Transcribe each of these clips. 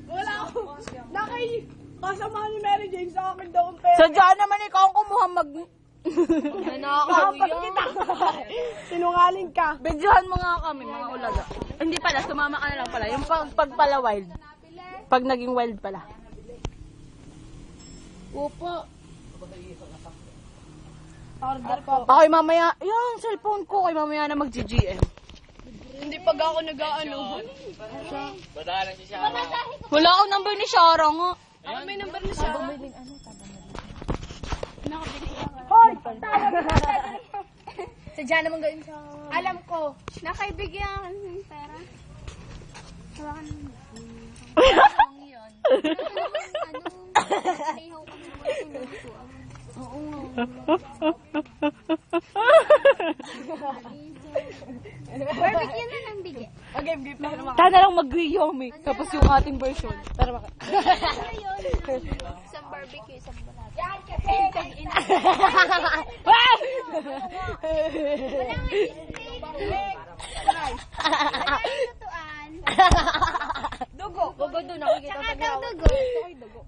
Wala ako. Kasama ni Mary Jane sa akin daw ang pera. Sadya naman ikaw ang kumuha Nakakapag kita. Sinungaling ka. Bidyohan mo nga kami, mga ulaga. Hindi pala, sumama ka na lang pala. Yung pag pala wild. Pag naging wild pala. Upo. Order po. Ako'y mamaya, yan, cellphone ko. Ako'y mamaya na mag-GGM. Hindi pag ako nag-ano. Wala akong number ni Shara nga. Ako may number na siya. Hoy! Sadya naman gawin sa... Alam ko. Nakaibigyan ng pera. Hawakan mo. Ano yun? Ano? Ihaw ka naman sa oo. Barbecue na lang bigyan. Okay, gift na naman. Tana lang mag-Yomi. Tapos yung ating version. Tara baka. Ano yun? Isang barbecue, isang balat. Yan kasi! Dugo. Dugo doon. Nakikita Tsaka sa daw dugo.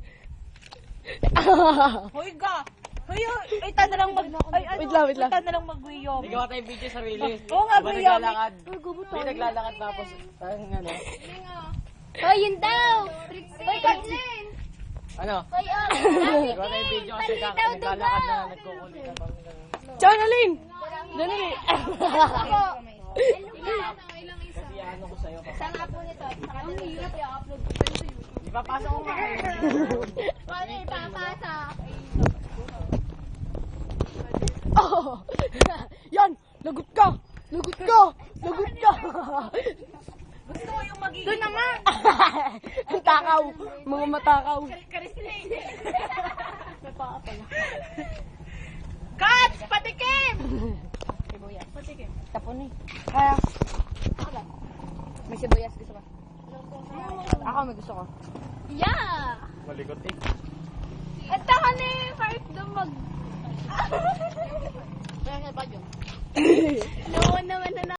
Hoy ka. Hoy, ay tanda lang mag... Ay, ano? Wait lang. Tanda lang mag-wiyom. Gawa tayong video sa release. Oo nga, Diba Brian. naglalakad? Hindi naglalakad tapos parang ano. Hoy, yun daw! Hoy, Kathleen! Ano? Hoy, Gawa tayong video kasi naglalakad na nagkukulitan. Ciao, Nalin! Nalin! Kasi ano ko sa'yo. Saan nga po nito? Ang hirap i-upload ko sa YouTube. Ipapasok ko nga kayo. Paano ipapasok? Oh! Yan! Lagot ka! Lagot ka! Lagot ka! Gusto ko yung magiging... Doon naman! Ang takaw! Mga matakaw! Cut! Patikim! Tapon eh. Kaya. May sibuyas gusto ko. Ako may gusto ko. Yeah! Malikot eh. At taka na yung heart doon mag... Kaya nga ba yun? Noon naman na